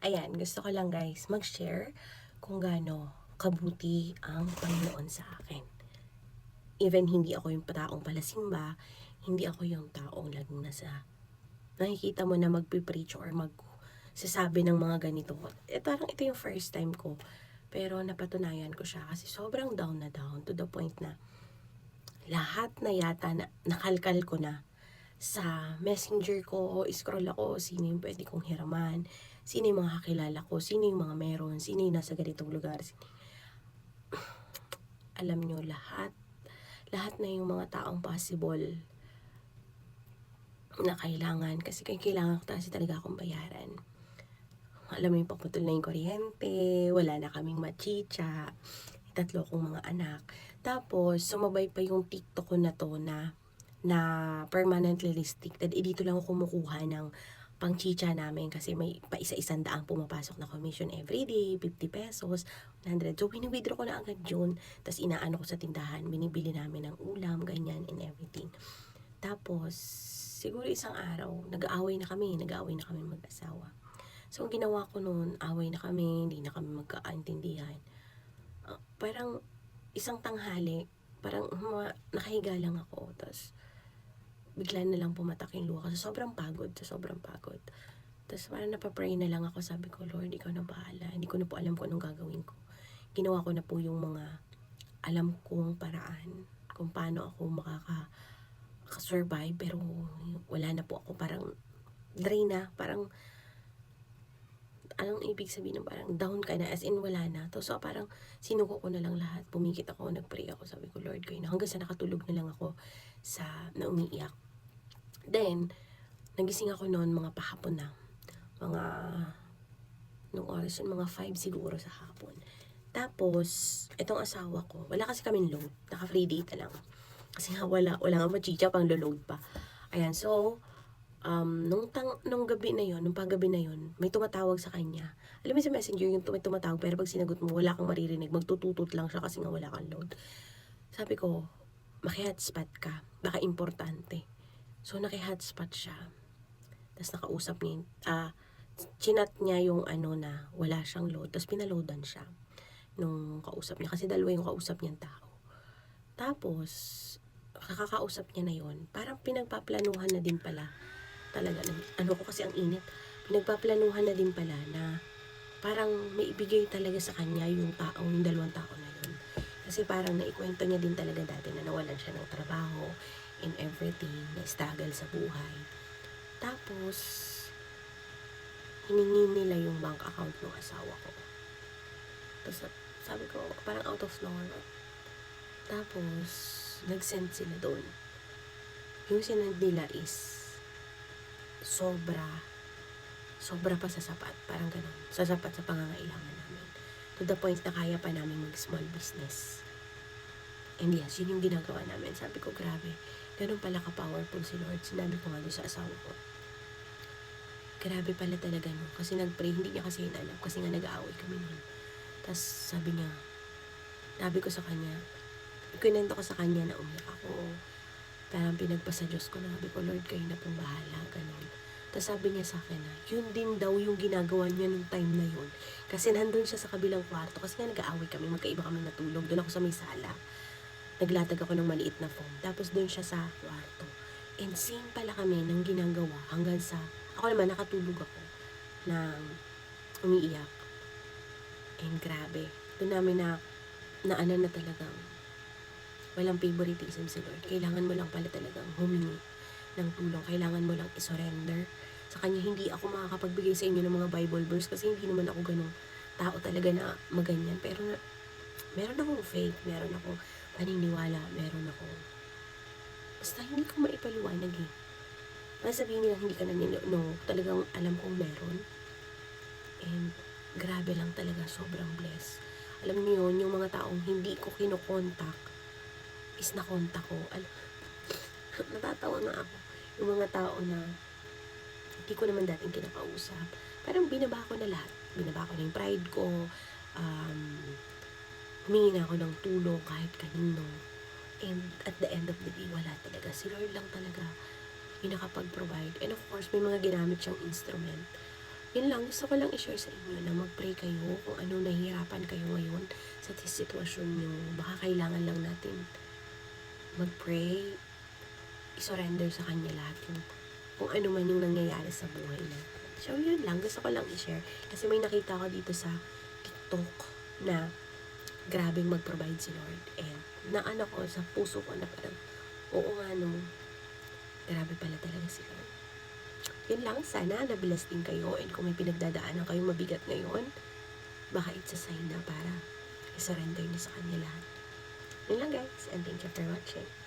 Ayan, gusto ko lang guys mag-share kung gaano kabuti ang Panginoon sa akin. Even hindi ako yung taong palasimba, hindi ako yung taong laging nasa nakikita mo na magpipreach or sasabi ng mga ganito. Parang ito yung first time ko. Pero napatunayan ko siya kasi sobrang down na down to the point na lahat na yata na nakalkal ko na sa messenger ko, scroll ako, sino yung pwede kong hiraman, sino yung mga kakilala ko, sino yung mga meron, sino yung nasa ganitong lugar. Alam nyo, lahat na yung mga taong possible na kailangan, kasi kailangan ko kasi talaga akong bayaran. Alam mo yung paputol na yung kuryente, wala na kaming machicha, 3 kong mga anak. Tapos, sumabay pa yung TikTok ko na to na permanently restricted. Dito lang ako kumukuha ng pang chicha namin kasi may pa isa-isang daang pumapasok na commission every day, 50 pesos, 100. So, binibidro ko na agad yun. Tapos, inaano ko sa tindahan, binibili namin ng ulam, ganyan, and everything. Tapos, siguro isang araw, nag-aaway na kami mag-asawa. So, ang ginawa ko noon, away na kami, hindi na kami magkaintindihan. Parang isang tanghali, parang nakahiga lang ako, tapos bigla na lang pumatak yung luha kasi sobrang pagod. Tapos parang napapray na lang ako, sabi ko, Lord, ikaw na bahala. Hindi ko na po alam kung anong gagawin ko. Ginawa ko na po yung mga alam kong paraan kung paano ako makaka-survive, pero wala na po ako, parang drain na, parang anong ibig sabihin ng parang down ka na, as in wala na. So parang sinuko ko na lang lahat, pumikit ako, nagpray ako, sabi ko, Lord, kayo na, hanggang sa nakatulog na lang ako na umiiyak. Then, nagising ako noon mga pahapon na, mga nung oras yun, mga 5 siguro sa hapon. Tapos, itong asawa ko, wala kasi kaming load, naka-free data lang. Kasi nga wala nga machicha pang load pa. Ayan, so, nung gabi na yon, nung paggabi na yon, may tumatawag sa kanya. Alam mo sa messenger yung may tumatawag, pero pag sinagot mo, wala kang maririnig, magtututot lang siya kasi nga wala kang load. Sabi ko, maki-hotspot ka, baka importante. So, naki-hotspot siya. Tapos nakausap niya, chinat niya yung na wala siyang load, tapos pinaloadan siya nung kausap niya, kasi dalawa yung kausap niyang tao. Tapos, kakakausap niya na yon, parang pinagpaplanuhan na din pala talaga, ko kasi ang init, pinagpaplanuhan na din pala na parang may ibigay talaga sa kanya yung dalawang tao na yun. Kasi parang naikwento niya din talaga dati na nawalan siya ng trabaho and everything, na struggle sa buhay. Tapos, hiningi nila yung bank account ng asawa ko. Tapos, sabi ko, parang out of nowhere. Tapos, nag-send sila doon. Yung sinend nila is sobra pa sa sapat, parang ganun, sa sapat sa pangangailangan namin, to the point na kaya pa namin mag small business. And yes, yun yung ginagawa namin. Sabi ko, grabe, ganun pala ka-powerful si Lord. Sinabi ko nga doon sa asawa ko, grabe pala talaga no, kasi nag-pray, hindi niya kasi alam, kasi nga nag-aaway kami nun. Tapos sabi ko sa kanya, kinento ko sa kanya na umiyak ako, parang pinagpasa Diyos ko na, sabi ko, Lord, kayo na pong bahala, ganun. Tapos sabi niya sa akin na, yun din daw yung ginagawa niya nung time na yun. Kasi nandun siya sa kabilang kwarto, kasi nga nag-aaway kami, magkaiba kami natulog, doon ako sa may sala. Naglatag ako ng maliit na foam, tapos doon siya sa kwarto. And same pala kami ng ginagawa hanggang sa, ako naman nakatulog ako, na umiiyak. And grabe, doon namin na talagang, walang favoritism si Lord. Kailangan mo lang pala talagang humingi ng tulong. Kailangan mo lang isurrender sa Kanya. Hindi ako makakapagbigay sa inyo ng mga Bible verse kasi hindi naman ako ganun tao talaga na maganyan. Pero meron akong faith, meron akong paniniwala, meron akong basta hindi ko maipaliwanag eh. Sabihin nila hindi ka no, talagang alam kong meron. And grabe lang talaga, sobrang blessed. Alam niyo yun, yung mga taong hindi ko kinokontak is nakontak ko. Natatawa nga ako. Yung mga tao na hindi ko naman dating kinakausap, parang binaba ko na lahat. Binaba ko na yung pride ko, humingi na ako ng tulong kahit kanino. And at the end of the day, wala talaga. Si Lord lang talaga yung nakapag-provide. And of course, may mga ginamit siyang instrument Yun lang, gusto ko lang i-share sa inyo na mag-pray kayo kung ano nahihirapan kayo ngayon sa sitwasyon nyo. Baka kailangan lang natin mag-pray, i-surrender sa Kanya lahat yung kung ano man yung nangyayari sa buhay natin. So, yun lang. Gusto ko lang i-share. Kasi may nakita ko dito sa TikTok na grabing mag-provide si Lord. And naano ko sa puso ko na parang, oo nga no, grabe pala talaga si Lord. Yun lang, sana nabilas din kayo. And kung may pinagdadaanan kayong mabigat ngayon, baka it's a sign na para i-surrender niyo sa Kanya lahat. Yun lang guys. And thank you for watching.